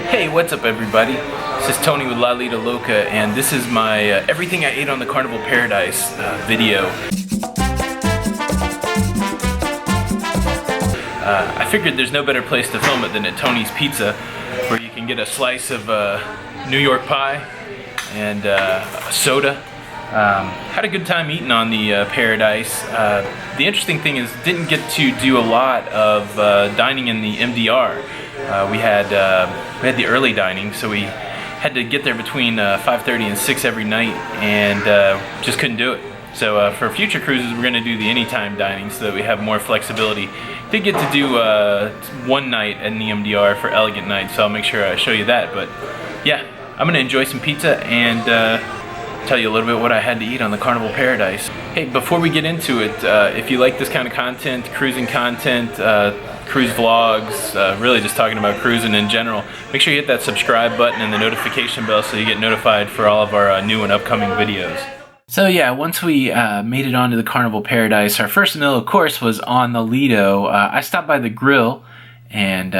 Hey, what's up everybody? This is Tony with Lido Loca, and this is my everything I ate on the Carnival Paradise video. I figured there's no better place to film it than at Tony's Pizza, where you can get a slice of New York pie and a soda. Had a good time eating on the Paradise. The interesting thing is, didn't get to do a lot of dining in the MDR. We had the early dining, so we had to get there between 5:30 and 6 every night, and just couldn't do it. So for future cruises, we're going to do the anytime dining so that we have more flexibility. Did get to do one night in the MDR for Elegant Night, so I'll make sure I show you that. But yeah, I'm going to enjoy some pizza and tell you a little bit what I had to eat on the Carnival Paradise. Hey, before we get into it, if you like this kind of content, cruising content, cruise vlogs, really just talking about cruising in general, make sure you hit that subscribe button and the notification bell so you get notified for all of our new and upcoming videos. So yeah, once we made it onto the Carnival Paradise, our first meal, of course, was on the Lido. I stopped by the grill and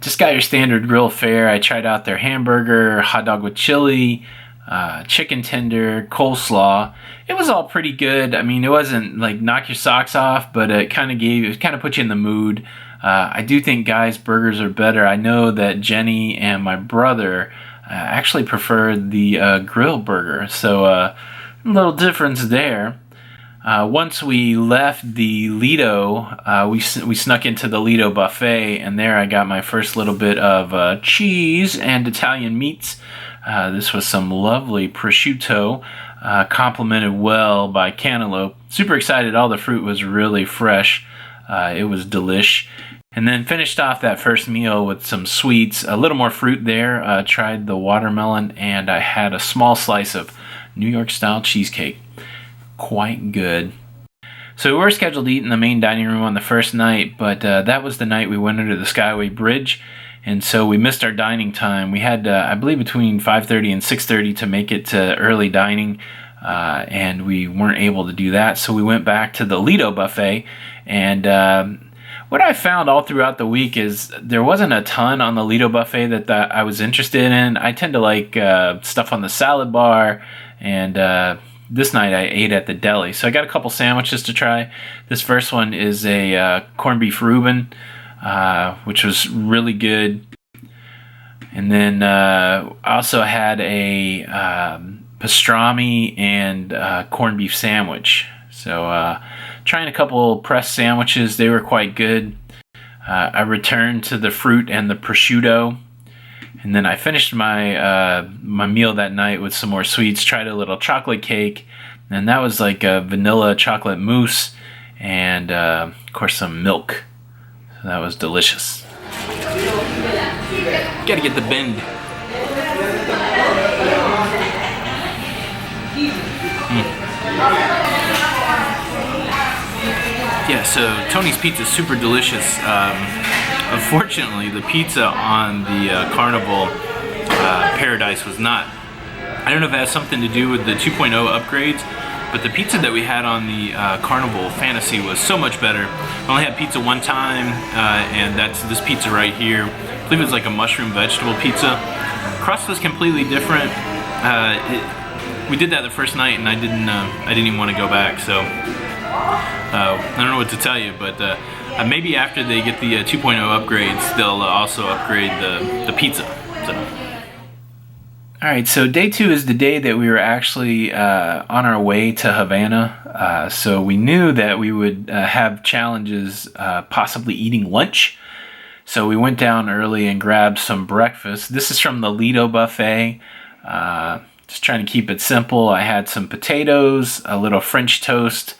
just got your standard grill fare. I tried out their hamburger, hot dog with chili, chicken tender, coleslaw. It was all pretty good. I mean, it wasn't like knock your socks off, but it kind of put you in the mood. I do think Guy's burgers are better. I know that Jenny and my brother actually preferred the grill burger, so a little difference there. Once we left the Lido, we snuck into the Lido buffet, and there I got my first little bit of cheese and Italian meats. This was some lovely prosciutto, complemented well by cantaloupe. Super excited, all the fruit was really fresh. It was delish. And then finished off that first meal with some sweets, a little more fruit there. Tried the watermelon, and I had a small slice of New York style cheesecake. Quite good. So we were scheduled to eat in the main dining room on the first night, but that was the night we went under the Skyway Bridge, and so we missed our dining time. We had, I believe, between 5:30 and 6:30 to make it to early dining, and we weren't able to do that, so we went back to the Lido buffet. And what I found all throughout the week is there wasn't a ton on the Lido buffet that I was interested in. I tend to like stuff on the salad bar, and this night I ate at the deli. So I got a couple sandwiches to try. This first one is a corned beef Reuben, which was really good. And then I also had a pastrami and corned beef sandwich. So trying a couple pressed sandwiches, they were quite good. I returned to the fruit and the prosciutto, and then I finished my my meal that night with some more sweets. Tried a little chocolate cake, and that was like a vanilla chocolate mousse, and of course some milk. So that was delicious. Gotta get the bend. Yeah, so Tony's Pizza is super delicious. Unfortunately, the pizza on the Carnival Paradise was not. I don't know if it has something to do with the 2.0 upgrades, but the pizza that we had on the Carnival Fantasy was so much better. I only had pizza one time, and that's this pizza right here. I believe it was like a mushroom vegetable pizza. Crust was completely different. We did that the first night, and I didn't even want to go back. So I don't know what to tell you, but maybe after they get the 2.0 upgrades, they'll also upgrade the pizza. So. Alright, so day 2 is the day that we were actually on our way to Havana. So we knew that we would have challenges possibly eating lunch. So we went down early and grabbed some breakfast. This is from the Lido buffet. Just trying to keep it simple. I had some potatoes, a little French toast,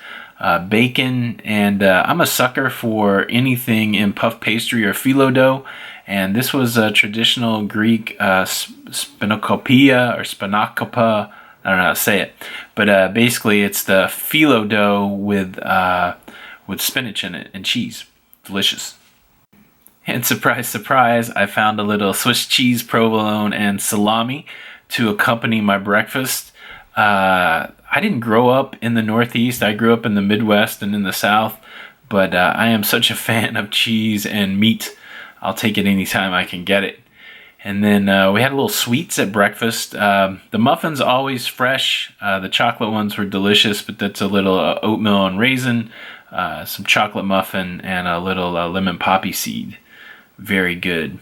bacon, and I'm a sucker for anything in puff pastry or phyllo dough, and this was a traditional Greek spanakopia or spanakopia. I don't know how to say it, but basically it's the phyllo dough with spinach in it and cheese. Delicious. And surprise, surprise, I found a little Swiss cheese, provolone, and salami to accompany my breakfast. I didn't grow up in the Northeast. I grew up in the Midwest and in the South, but I am such a fan of cheese and meat. I'll take it anytime I can get it. And then we had a little sweets at breakfast. The muffins always fresh. The chocolate ones were delicious, but that's a little oatmeal and raisin, some chocolate muffin, and a little lemon poppy seed. Very good.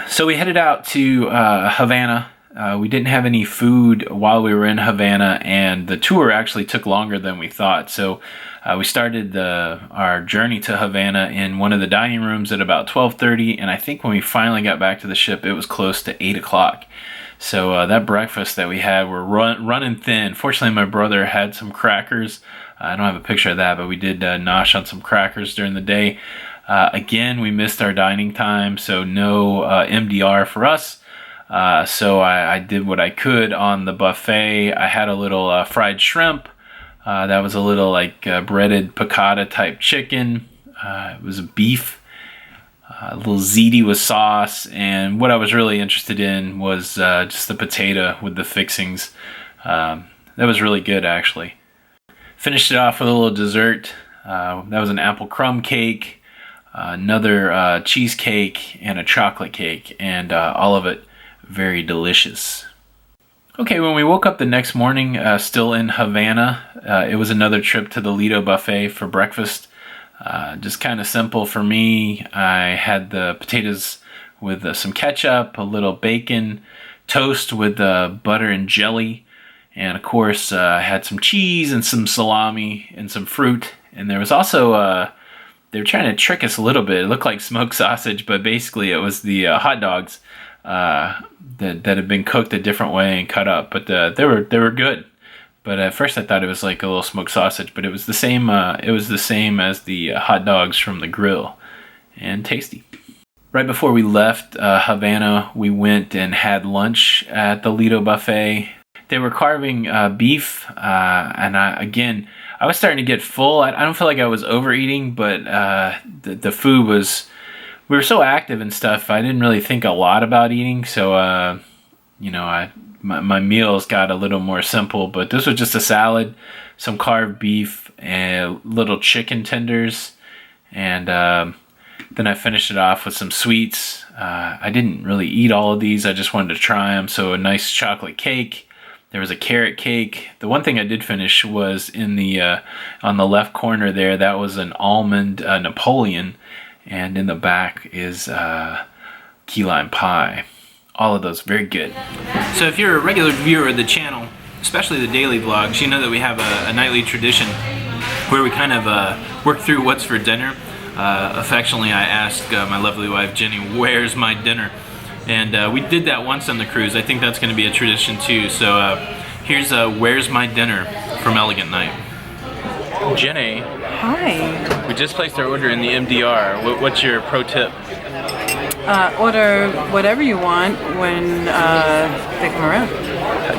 So we headed out to Havana. We didn't have any food while we were in Havana, and the tour actually took longer than we thought. So we started our journey to Havana in one of the dining rooms at about 12:30, and I think when we finally got back to the ship, it was close to 8 o'clock. So that breakfast that we had, we're running thin. Fortunately, my brother had some crackers. I don't have a picture of that, but we did nosh on some crackers during the day. Again, we missed our dining time, so no MDR for us. So I did what I could on the buffet. I had a little fried shrimp. That was a little like breaded piccata type chicken. It was beef. A little ziti with sauce. And what I was really interested in was just the potato with the fixings. That was really good, actually. Finished it off with a little dessert. That was an apple crumb cake, another cheesecake, and a chocolate cake. And all of it very delicious. Okay, when we woke up the next morning, still in Havana, it was another trip to the Lido buffet for breakfast. Just kind of simple for me. I had the potatoes with some ketchup, a little bacon, toast with butter and jelly, and of course I had some cheese and some salami and some fruit. And there was also, they were trying to trick us a little bit. It looked like smoked sausage, but basically it was the hot dogs that had been cooked a different way and cut up, but they were good. But at first I thought it was like a little smoked sausage, but it was the same. It was the same as the hot dogs from the grill, and tasty. Right before we left Havana, we went and had lunch at the Lido buffet. They were carving beef, and I was starting to get full. I don't feel like I was overeating, but the food was. We were so active and stuff, I didn't really think a lot about eating, so, my meals got a little more simple, but this was just a salad, some carved beef, and little chicken tenders, and then I finished it off with some sweets. I didn't really eat all of these, I just wanted to try them, so a nice chocolate cake. There was a carrot cake. The one thing I did finish was in the on the left corner there, that was an almond Napoleon. And in the back is key lime pie. All of those very good. So if you're a regular viewer of the channel, especially the daily vlogs, you know that we have a nightly tradition where we kind of work through what's for dinner. Affectionately, I asked my lovely wife Jenny, "Where's my dinner?" And we did that once on the cruise. I think that's going to be a tradition too. So here's Where's My Dinner from Elegant Night. Jenny. Hi. We just placed our order in the MDR. What's your pro tip? Order whatever you want when they come around.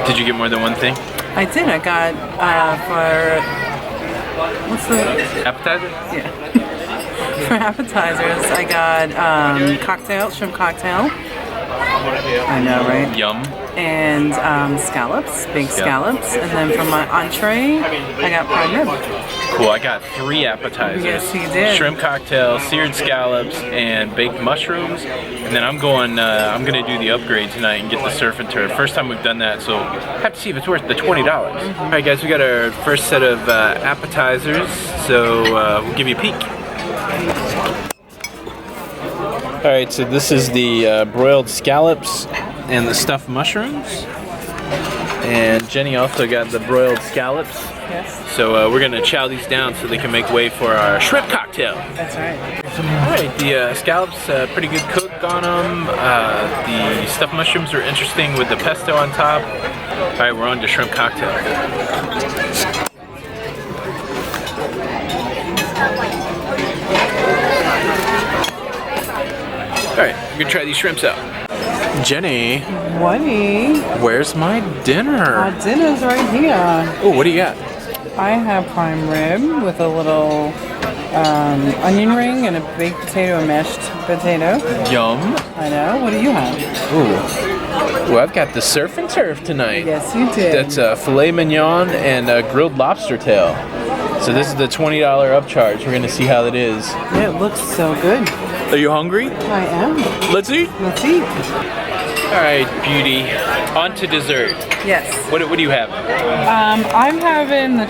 Did you get more than one thing? I did. I got for what's the appetizer? Yeah. For appetizers, I got cocktail, shrimp cocktail. I know, right? Yum. And scallops, baked scallops, and then for my entree, I got prime rib. Cool, I got 3 appetizers. Yes, you did. Shrimp cocktail, seared scallops, and baked mushrooms. And then I'm gonna do the upgrade tonight and get the surf and turf. First time we've done that, so have to see if it's worth the $20. All right, guys, we got our first set of appetizers, so we'll give you a peek. All right, so this is the broiled scallops and the stuffed mushrooms. And Jenny also got the broiled scallops. Yes. So we're gonna chow these down so they can make way for our shrimp cocktail. That's right. All right, the scallops, pretty good cook on them. The stuffed mushrooms are interesting with the pesto on top. All right, we're on to shrimp cocktail. All right, we're gonna try these shrimps out. Jenny. Whatty? Where's my dinner? Our dinner's right here. Oh, what do you got? I have prime rib with a little onion ring and a baked potato, a mashed potato. Yum. I know. What do you have? Ooh. Well, I've got the surf and turf tonight. Yes, you did. That's filet mignon and grilled lobster tail. So this is the $20 upcharge. We're gonna see how that is. Yeah, it looks so good. Are you hungry? I am. Let's eat. Let's eat. All right, beauty. On to dessert. Yes. What do you have? I'm having the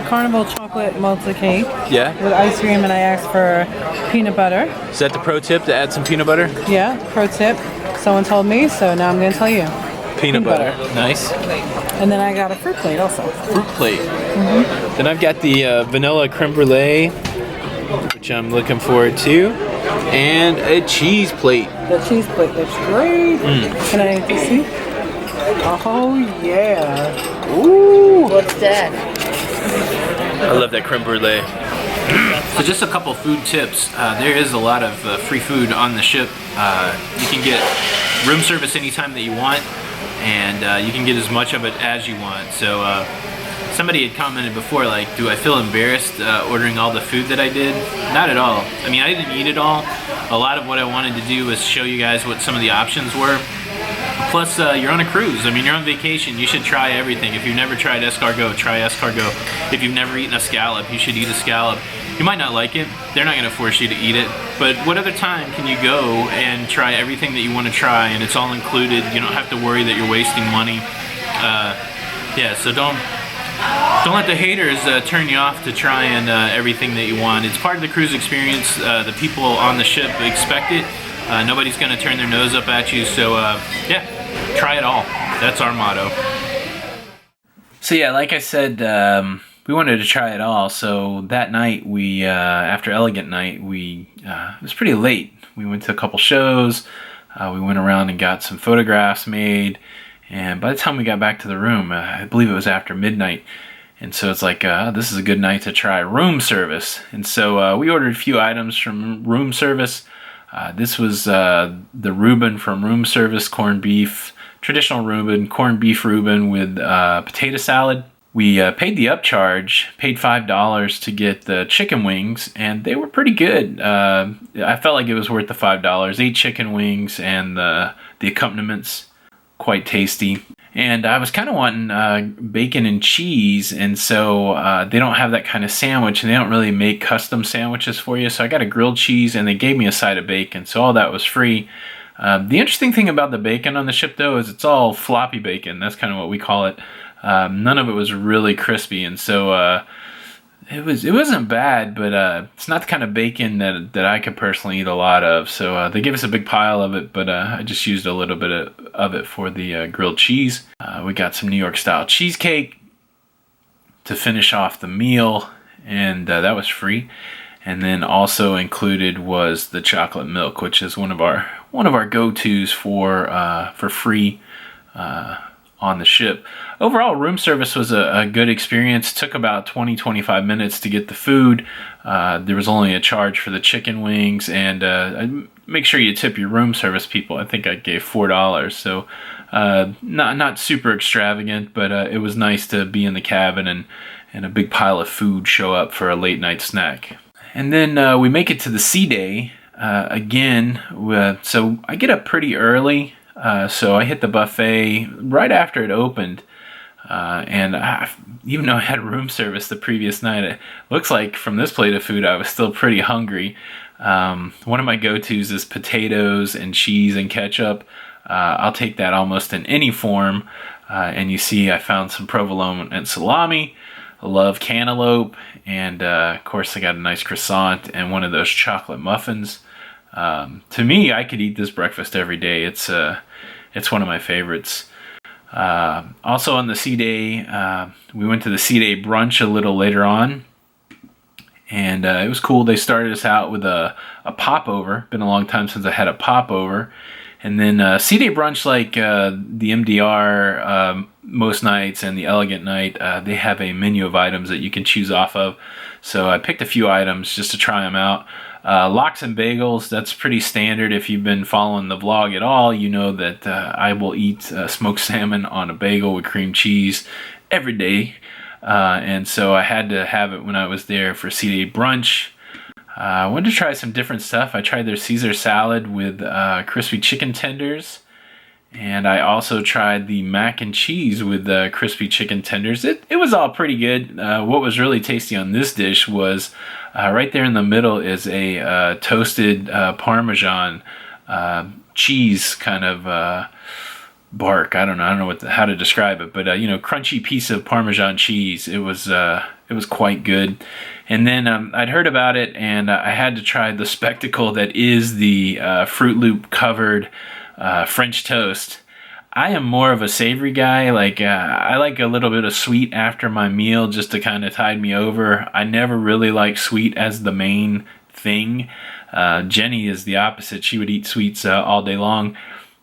Carnival chocolate melted cake. Yeah. With ice cream, and I asked for peanut butter. Is that the pro tip, to add some peanut butter? Yeah, pro tip. Someone told me, so now I'm going to tell you. Peanut butter. Nice. And then I got a fruit plate also. Fruit plate. Then I've got the vanilla creme brulee, which I'm looking forward to, and a cheese plate. The cheese plate looks great. Can I see? Oh yeah. Ooh. What's that? I love that creme brulee. So just a couple food tips. There is a lot of free food on the ship. You can get room service anytime that you want, and you can get as much of it as you want. So somebody had commented before, like, do I feel embarrassed ordering all the food that I did? Not at all. I mean, I didn't eat it all. A lot of what I wanted to do was show you guys what some of the options were. Plus, you're on a cruise. I mean, you're on vacation. You should try everything. If you've never tried escargot, try escargot. If you've never eaten a scallop, you should eat a scallop. You might not like it. They're not going to force you to eat it. But what other time can you go and try everything that you want to try, and it's all included? You don't have to worry that you're wasting money. Yeah, so don't let the haters turn you off to trying everything that you want. It's part of the cruise experience. The people on the ship expect it. Nobody's going to turn their nose up at you, so yeah, try it all. That's our motto. So yeah, like I said, we wanted to try it all. So that night, we after Elegant Night, it was pretty late. We went to a couple shows. We went around and got some photographs made. And by the time we got back to the room, I believe it was after midnight. And so it's like, this is a good night to try room service. And so we ordered a few items from room service. This was the Reuben from room service, corned beef, traditional Reuben, corned beef Reuben with potato salad. We paid the upcharge, paid $5 to get the chicken wings, and they were pretty good. I felt like it was worth the $5. 8 chicken wings and the accompaniments. Quite tasty. And I was kind of wanting bacon and cheese, and so they don't have that kind of sandwich, and they don't really make custom sandwiches for you. So I got a grilled cheese, and they gave me a side of bacon, so all that was free. The interesting thing about the bacon on the ship, though, is it's all floppy bacon. That's kind of what we call it. None of it was really crispy, and so it wasn't bad, but it's not the kind of bacon that I could personally eat a lot of. So they gave us a big pile of it, but I just used a little bit of it for the grilled cheese. We got some New York style cheesecake to finish off the meal, and that was free. And then also included was the chocolate milk, which is one of our go-tos for free on the ship. Overall, room service was a good experience. It took about 20-25 minutes to get the food. There was only a charge for the chicken wings, and make sure you tip your room service people. I think I gave $4, so not super extravagant, but it was nice to be in the cabin and a big pile of food show up for a late night snack. And then we make it to the sea day again. So I get up pretty early. So I hit the buffet right after it opened, and even though I had room service the previous night, it looks like from this plate of food I was still pretty hungry. One of my go-tos is potatoes and cheese and ketchup. I'll take that almost in any form, and you see I found some provolone and salami. I love cantaloupe, and of course I got a nice croissant and one of those chocolate muffins. To me, I could eat this breakfast every day. It's one of my favorites. Also on the sea day, we went to the sea day brunch a little later on, and it was cool. They started us out with a popover. Been a long time since I had a popover. And then sea day brunch, like the MDR most nights and the Elegant Night, they have a menu of items that you can choose off of. So I picked a few items just to try them out. Lox and bagels, that's pretty standard. If you've been following the vlog at all, you know that I will eat smoked salmon on a bagel with cream cheese every day. And so I had to have it when I was there for sea day brunch. I wanted to try some different stuff. I tried their Caesar salad with crispy chicken tenders. And I also tried the mac and cheese with crispy chicken tenders. It was all pretty good. What was really tasty on this dish was right there in the middle is a toasted Parmesan cheese kind of bark. I don't know how to describe it, but you know, crunchy piece of Parmesan cheese. It was quite good. And then I'd heard about it, and I had to try the spectacle that is the Fruit Loop covered French toast. I am more of a savory guy. Like I like a little bit of sweet after my meal just to kind of tide me over. I never really like sweet as the main thing. Jenny is the opposite. She would eat sweets all day long.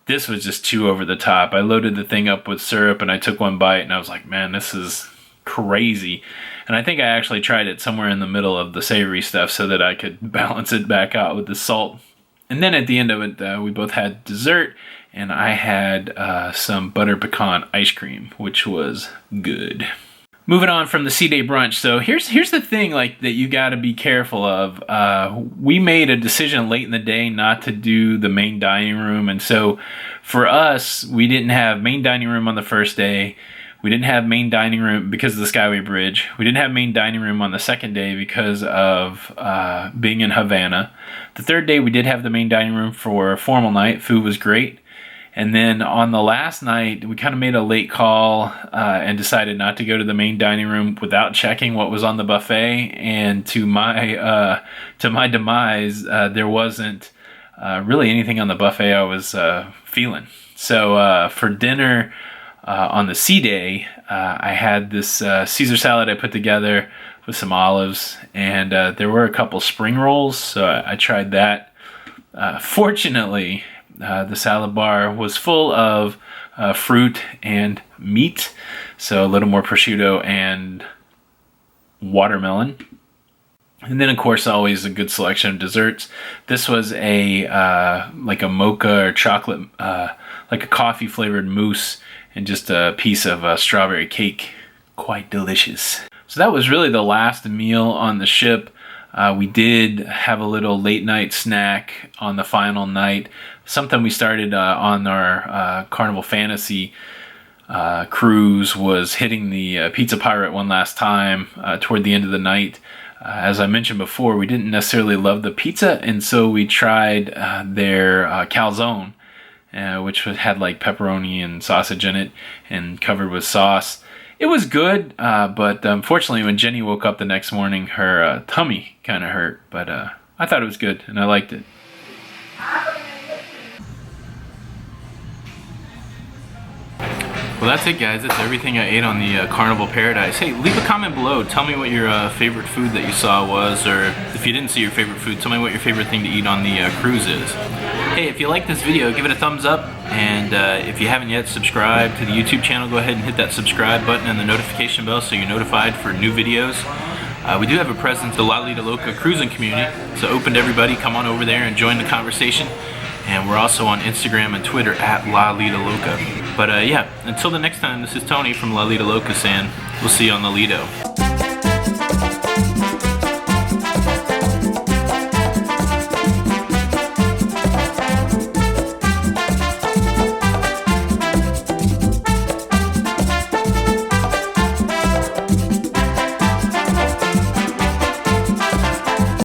This was just too over the top. I loaded the thing up with syrup and I took one bite and I was like, man, this is crazy. And I think I actually tried it somewhere in the middle of the savory stuff so that I could balance it back out with the salt. And then at the end of it, we both had dessert, and I had some butter pecan ice cream, which was good. Moving on from the C-Day brunch, so here's the thing like that you got to be careful of. We made a decision late in the day not to do the main dining room, and so for us, we didn't have main dining room on the first day. We didn't have main dining room because of the Skyway Bridge. We didn't have main dining room on the second day because of being in Havana. The third day, we did have the main dining room for a formal night. Food was great. And then on the last night, we kind of made a late call and decided not to go to the main dining room without checking what was on the buffet. And to my demise, there wasn't really anything on the buffet I was feeling. So for dinner on the C-Day, I had this Caesar salad I put together with some olives, and there were a couple spring rolls, so I tried that. Fortunately, the salad bar was full of fruit and meat, so a little more prosciutto and watermelon. And then, of course, always a good selection of desserts. This was a like a mocha or chocolate, like a coffee flavored mousse, and just a piece of strawberry cake. Quite delicious. So that was really the last meal on the ship. We did have a little late night snack on the final night. Something we started on our Carnival Fantasy cruise was hitting the Pizza Pirate one last time toward the end of the night. As I mentioned before, we didn't necessarily love the pizza, and so we tried their calzone, which had like pepperoni and sausage in it and covered with sauce. It was good, but unfortunately when Jenny woke up the next morning, her tummy kind of hurt, but I thought it was good and I liked it. Well, that's it, guys. That's everything I ate on the Carnival Paradise. Hey, leave a comment below. Tell me what your favorite food that you saw was, or if you didn't see your favorite food, tell me what your favorite thing to eat on the cruise is. Hey, if you like this video, give it a thumbs up, and if you haven't yet subscribed to the YouTube channel, go ahead and hit that subscribe button and the notification bell so you're notified for new videos. We do have a presence, the Lido Loca cruising community. It's open to everybody. Come on over there and join the conversation. And we're also on Instagram and Twitter at Lido Loca. But yeah, until the next time, this is Tony from Lido Loca saying, we'll see you on the Lido.